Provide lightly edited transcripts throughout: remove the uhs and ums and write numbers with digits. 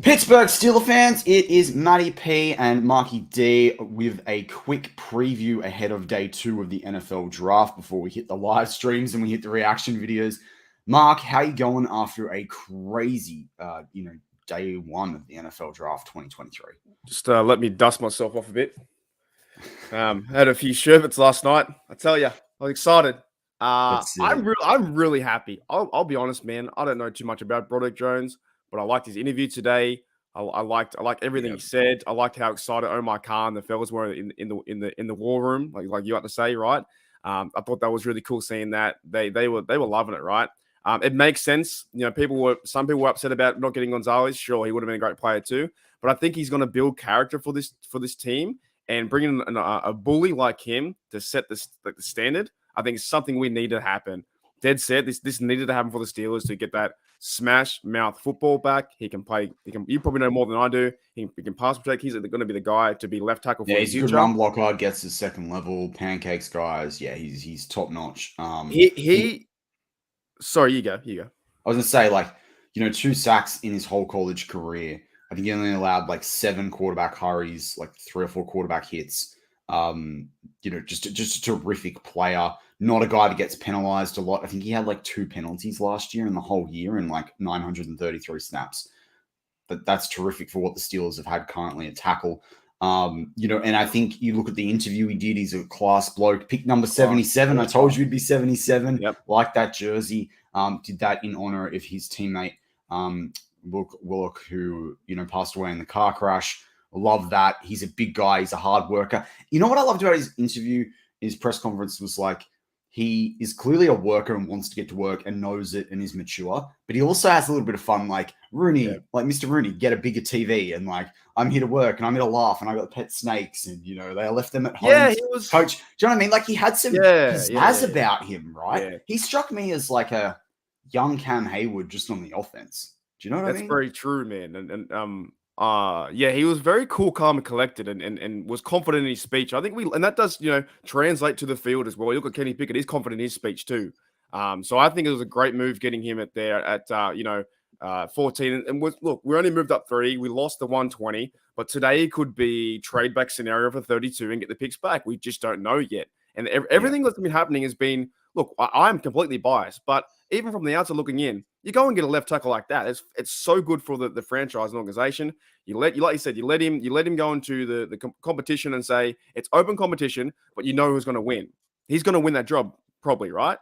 Pittsburgh Steelers fans, it is Matty P and Marky D with a quick preview ahead of day 2 of the NFL draft before we hit the live streams and we hit the reaction videos. Mark, how you going after a crazy, day 1 of the NFL draft 2023? Just let me dust myself off a bit. Had a few sherbets last night. I tell you, I was excited. I'm really happy. I'll be honest, man. I don't know too much about Broderick Jones, but I liked his interview today. I liked everything he said. I liked how excited Omar Khan and the fellas were in the war room, like you had to say, right? I thought that was really cool seeing that they were loving it, right? It makes sense. You know, some people were upset about not getting Gonzalez. Sure, he would have been a great player too, but I think he's going to build character for this team, and bringing a bully like him to set the standard, I think is something we need to happen. Dead set. This needed to happen for the Steelers to get that smash mouth football back. He can play. You probably know more than I do. He can pass protect. He's going to be the guy to be left tackle for the future. He's a good run blocker. Gets his second level pancakes, guys. Yeah, he's top notch. Sorry, you go. I was gonna say, 2 sacks in his whole college career. I think he only allowed 7 quarterback hurries, 3 or 4 quarterback hits. Just a terrific player. Not a guy that gets penalized a lot. I think he had 2 penalties last year in the whole year in 933 snaps. But that's terrific for what the Steelers have had currently at tackle. And I think you look at the interview he did, he's a class bloke. Pick number 77. I told you he'd be 77. Yep. Like that jersey. Did that in honor of his teammate, Willock, who, passed away in the car crash. Love that. He's a big guy. He's a hard worker. You know what I loved about his interview, his press conference was he is clearly a worker and wants to get to work and knows it and is mature, but he also has a little bit of fun, like Rooney, like Mr. Rooney, get a bigger TV and I'm here to work and I'm here to laugh and I got pet snakes and, they left them at home. Yeah, he was... Coach, do you know what I mean? He had some pizzazz about him, right? Yeah. He struck me as a young Cam Hayward just on the offense. Do you know what I mean? That's very true, man. He was very cool, calm, and collected, and was confident in his speech. I think and that does translate to the field as well. You look at Kenny Pickett; he's confident in his speech too. So I think it was a great move getting him at 14. And look, we only moved up 3. We lost the 120, but today it could be trade back scenario for 32 and get the picks back. We just don't know yet. And everything that's been happening has been. Look, I'm completely biased, but even from the outside looking in, you go and get a left tackle like that. It's so good for the franchise and organization. Like you said, you let him go into the competition and say it's open competition, but you know who's going to win. He's going to win that job probably, right?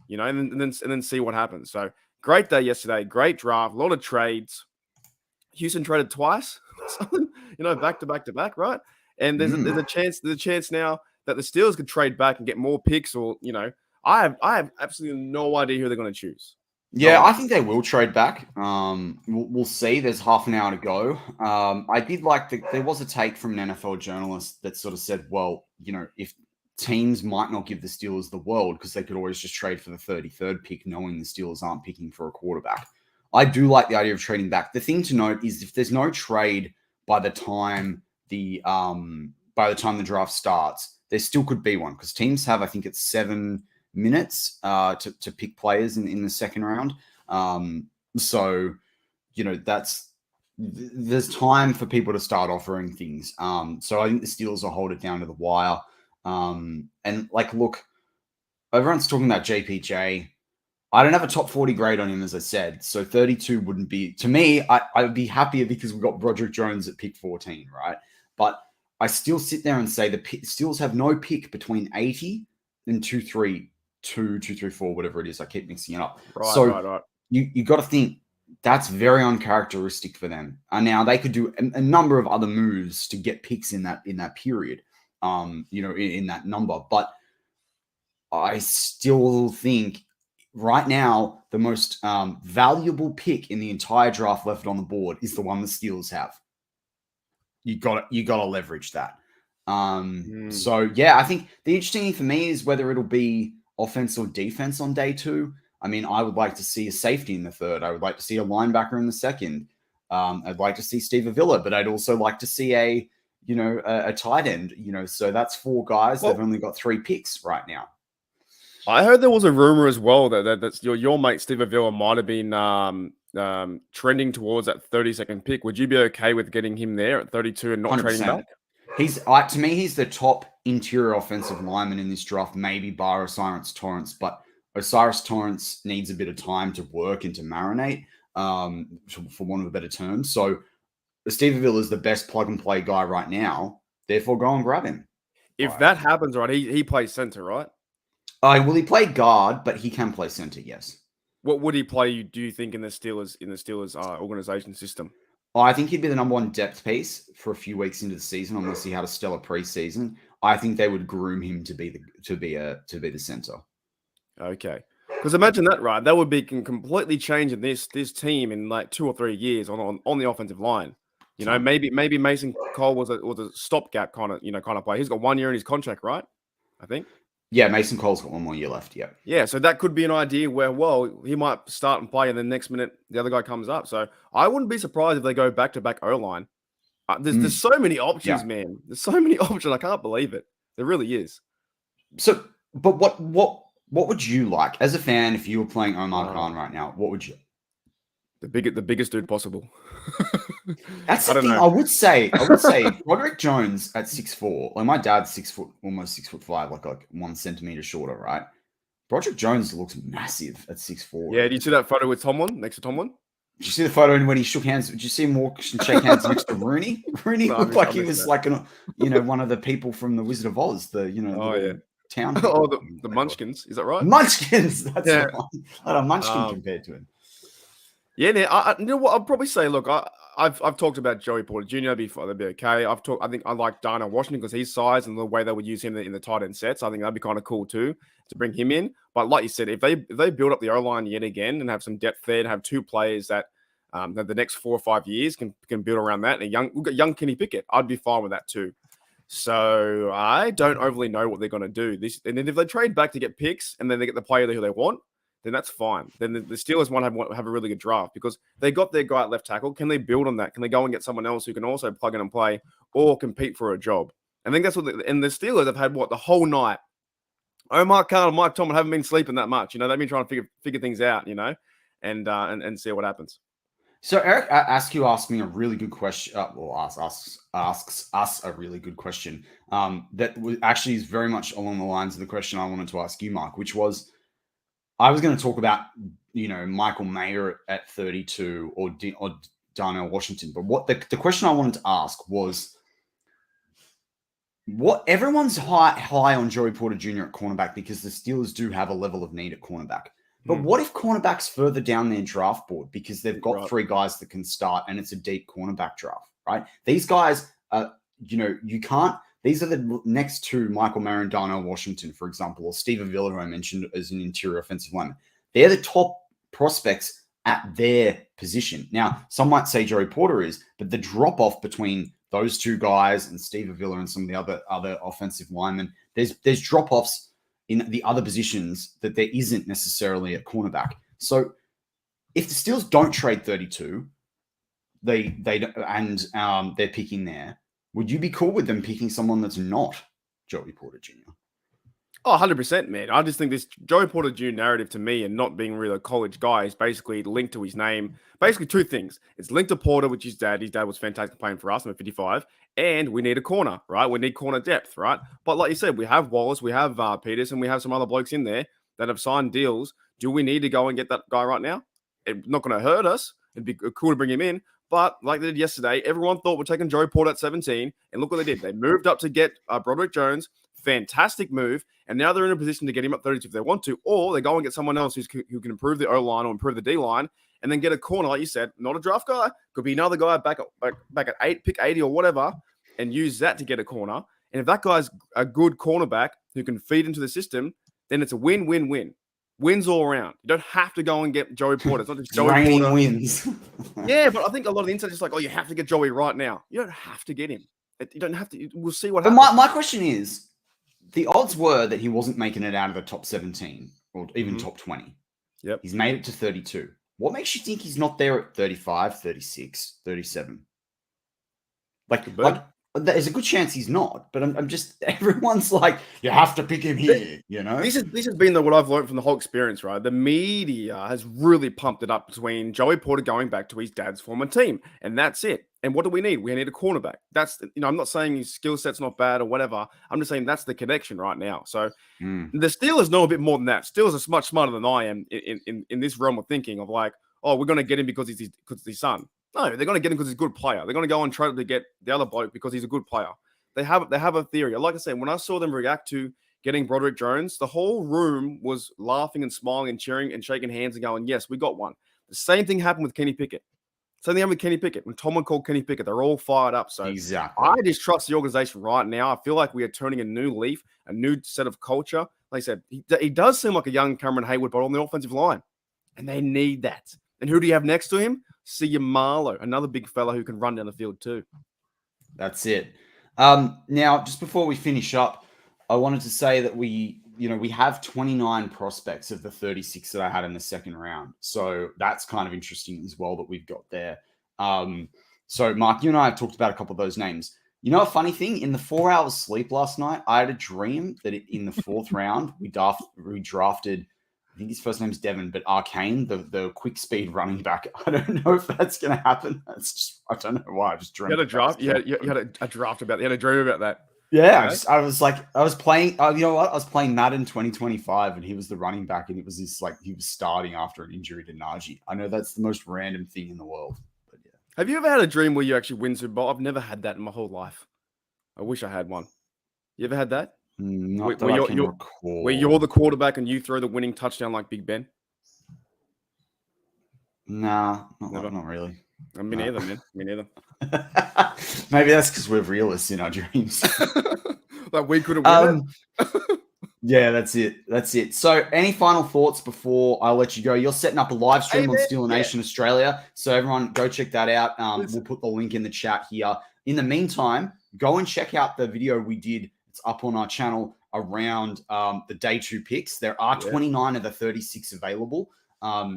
And then see what happens. So great day yesterday, great draft, a lot of trades. Houston traded twice, back to back, right? And there's a chance now that the Steelers could trade back and get more picks, or I have absolutely no idea who they're going to choose. Yeah, I think they will trade back. We'll see. There's half an hour to go. I did there was a take from an NFL journalist that sort of said, well, if teams might not give the Steelers the world because they could always just trade for the 33rd pick, knowing the Steelers aren't picking for a quarterback. I do like the idea of trading back. The thing to note is if there's no trade by the time the draft starts, there still could be one because teams have, I think it's 7 minutes to pick players in the second round. So there's time for people to start offering things. So I think the Steelers will hold it down to the wire. Look, everyone's talking about JPJ. I don't have a top 40 grade on him, as I said. So 32 wouldn't be, to me, I would be happier because we've got Broderick Jones at pick 14, right? But I still sit there and say the Steelers have no pick between 80 and 232, 234, whatever it is. I keep mixing it up. Right. You got to think that's very uncharacteristic for them. Now they could do a number of other moves to get picks in that period, in that number. But I still think right now the most valuable pick in the entire draft left on the board is the one the Steelers have. You got to leverage that. So yeah, I think the interesting thing for me is whether it'll be offense or defense on day 2. I mean, I would like to see a safety in the 3rd. I would like to see a linebacker in the 2nd. I'd like to see Steve Avila, but I'd also like to see a tight end. So that's 4 guys. They've only got 3 picks right now. I heard there was a rumor as well that your mate Steve Avila might have been trending towards that 32nd pick, would you be okay with getting him there at 32 and not trading back? To me, he's the top interior offensive lineman in this draft, maybe bar Osiris Torrance, but Osiris Torrance needs a bit of time to work and to marinate, for want of a better term. So Steve Avila is the best plug-and-play guy right now, therefore go and grab him. If that happens, right, he plays center, right? Will he play guard, but he can play center, yes. What would he play, do you think, in the Steelers organization system? I think he'd be the number one depth piece for a few weeks into the season, unless he had a stellar preseason. I think they would groom him to be the center. Okay, because imagine that, right? That would be completely changing this team in like 2 or 3 years on the offensive line. You know, maybe Mason Cole was a stopgap kind of play. He's got 1 year in his contract, right? I think. Yeah, Mason Cole's got 1 more year left. Yeah. Yeah, so that could be an idea where, well, he might start and play, and then next minute the other guy comes up. So I wouldn't be surprised if they go back to back O-line. There's so many options, man. There's so many options. I can't believe it. There really is. So, but what would you like as a fan if you were playing Omar Khan right now? What would you? The biggest dude possible. That's the thing. I would say Broderick Jones at 6'4". Like my dad's 6 foot, almost 6'5", like 1 centimeter shorter, right? Broderick Jones looks massive at 6'4". Yeah, did you see that photo with Tomlin, next to Tomlin? Did you see the photo when he shook hands? Did you see him walk and shake hands next to Rooney? Rooney looked like he was like one of the people from the Wizard of Oz, town. The Munchkins, is that right? Munchkins, that's the one. Like a Munchkin compared to him. Yeah, you know what? I'll probably say, look, I've talked about Joey Porter Jr. before. That'd be okay. I think I like Darnell Washington because his size and the way they would use him in the tight end sets. I think that'd be kind of cool too to bring him in. But like you said, if they build up the O line yet again and have some depth there and have 2 players that the next 4 or 5 years can build around that, and we've got young Kenny Pickett, I'd be fine with that too. So I don't overly know what they're going to do. And then if they trade back to get picks and then they get the player who they want, then that's fine. Then the Steelers want to have a really good draft because they got their guy at left tackle. Can they build on that? Can they go and get someone else who can also plug in and play or compete for a job? I think that's what and the Steelers have had the whole night. Omar Khan and Mike Tomlin haven't been sleeping that much. You know, they've been trying to figure things out, you know, and see what happens. So Eric Askew asked me a really good question. Asks us a really good question. That actually is very much along the lines of the question I wanted to ask you, Mark, which was, I was going to talk about, Michael Mayer at 32 or Darnell Washington. But what the question I wanted to ask was, what everyone's high on Joey Porter Jr. at cornerback because the Steelers do have a level of need at cornerback. But what if cornerback's further down their draft board because they've got 3 guys that can start and it's a deep cornerback draft, right? These guys, you can't. These are the next 2, Michael Mayer and Darnell Washington, for example, or Steve Avila, who I mentioned as an interior offensive lineman. They're the top prospects at their position. Now, some might say Joey Porter is, but the drop-off between those 2 guys and Steve Avila and some of the other offensive linemen, there's drop-offs in the other positions that there isn't necessarily at cornerback. So if the Steelers don't trade 32, they're picking there, would you be cool with them picking someone that's not Joey Porter Jr.? Oh, 100%, man. I just think this Joey Porter Jr. narrative to me and not being really a college guy is basically linked to his name. Basically 2 things. It's linked to Porter, which is dad. His dad was fantastic playing for us, number 55. And we need a corner, right? We need corner depth, right? But like you said, we have Wallace, we have Peters, and we have some other blokes in there that have signed deals. Do we need to go and get that guy right now? It's not going to hurt us. It'd be cool to bring him in. But like they did yesterday, everyone thought we're taking Joey Porter at 17. And look what they did. They moved up to get Broderick Jones. Fantastic move. And now they're in a position to get him up 32 if they want to. Or they go and get someone else who can improve the O-line or improve the D-line. And then get a corner, like you said, not a draft guy. Could be another guy back at 8, pick 80 or whatever. And use that to get a corner. And if that guy's a good cornerback who can feed into the system, then it's a win-win-win. Wins all around. You don't have to go and get Joey Porter. It's not just Joey Porter. Wins. Yeah, but I think a lot of the insight is like, oh, you have to get Joey right now. You don't have to get him. You don't have to. We'll see what happens. But my question is, the odds were that he wasn't making it out of the top 17 or even top 20. Yep. He's made it to 32. What makes you think he's not there at 35, 36, 37? there's a good chance he's not. But I'm just everyone's like, you have to pick him here. You know, this has been what I've learned from the whole experience, right? The media has really pumped it up between Joey Porter going back to his dad's former team, and that's it. And what do we need? We need a cornerback. That's, I'm not saying his skill set's not bad or whatever. I'm just saying that's the connection right now. So the Steelers know a bit more than that. Steelers are much smarter than I am in this realm of thinking of like, oh, we're going to get him because he's his son. No, they're going to get him because he's a good player. They're going to go and try to get the other bloke because he's a good player. They have a theory. Like I said, when I saw them react to getting Broderick Jones, the whole room was laughing and smiling and cheering and shaking hands and going, yes, we got one. The same thing happened with Kenny Pickett. Same thing happened with Kenny Pickett. When Tomlin called Kenny Pickett, they're all fired up. So exactly. I just trust the organization right now. I feel like we are turning a new leaf, a new set of culture. Like I said, he does seem like a young Cameron Hayward, but on the offensive line. And they need that. And who do you have next to him? See Marlowe, another big fella who can run down the field too. That's it. Now, just before we finish up, I wanted to say that we have 29 prospects of the 36 that I had in the second round. So that's kind of interesting as well that we've got there. So Mark, you and I have talked about a couple of those names. You know, a funny thing, in the 4 hours sleep last night, I had a dream that in the fourth round, we drafted, I think his first name's Devin, but Arcane, the quick speed running back. I don't know if that's going to happen. I don't know why. I just dreamed. You had a draft. You had a draft about. You had a dream about that. Yeah, okay. I was playing. You know what? I was playing Madden 2025, and he was the running back, and it was this like he was starting after an injury to Najee. I know that's the most random thing in the world, but yeah. Have you ever had a dream where you actually win Super Bowl? I've never had that in my whole life. I wish I had one. You ever had that? Not that I can recall. Where you're the quarterback and you throw the winning touchdown like Big Ben? Nah, not really. Me neither, man. Me neither. Maybe that's because we're realists in our dreams. Like we could have won it. Yeah, that's it. So any final thoughts before I let you go? You're setting up a live stream on Steel Nation Australia. So everyone go check that out. We'll put the link in the chat here. In the meantime, go and check out the video we did. It's up on our channel around the day 2 picks. There are 29 of the 36 available.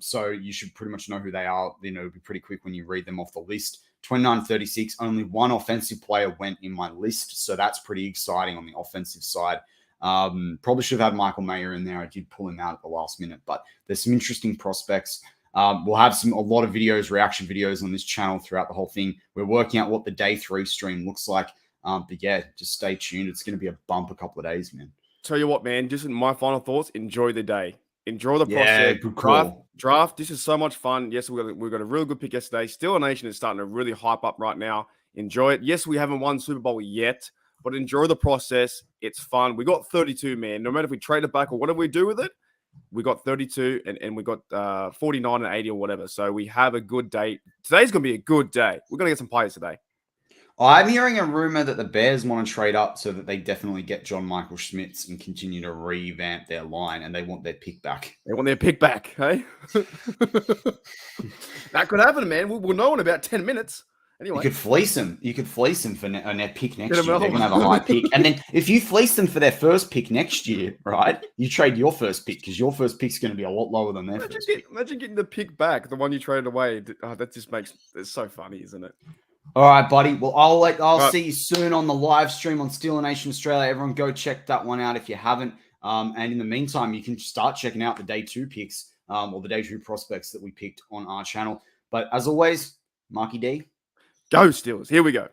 So you should pretty much know who they are. It'll be pretty quick when you read them off the list. 29-36, only one offensive player went in my list. So that's pretty exciting on the offensive side. Probably should have had Michael Mayer in there. I did pull him out at the last minute, but there's some interesting prospects. We'll have a lot of videos, reaction videos on this channel throughout the whole thing. We're working out what the day 3 stream looks like. But yeah, just stay tuned. It's going to be a bump a couple of days, man. Tell you what, man, just in my final thoughts, enjoy the day. Enjoy the process. Yeah, good call. Draft. This is so much fun. Yes, we got a really good pick yesterday. Steel Nation is starting to really hype up right now. Enjoy it. Yes, we haven't won Super Bowl yet, but enjoy the process. It's fun. We got 32, man. No matter if we trade it back or whatever we do with it, we got 32 and we got 49 and 80 or whatever. So we have a good day. Today's going to be a good day. We're going to get some players today. I'm hearing a rumor that the Bears want to trade up so that they definitely get John Michael Schmitz and continue to revamp their line, and they want their pick back. They want their pick back, hey? That could happen, man. We'll know in about 10 minutes. Anyway. You could fleece them. You could fleece them for their pick next year. They're going to have a high pick. And then if you fleece them for their first pick next year, right, you trade your first pick because your first pick's going to be a lot lower than their first pick. Imagine getting the pick back, the one you traded away. That just it's so funny, isn't it? All right, buddy. Well, I'll see you soon on the live stream on Steel Nation Australia. Everyone go check that one out if you haven't. And in the meantime, you can start checking out the day 2 picks or the day 2 prospects that we picked on our channel. But as always, Marky D. Go Steelers. Here we go.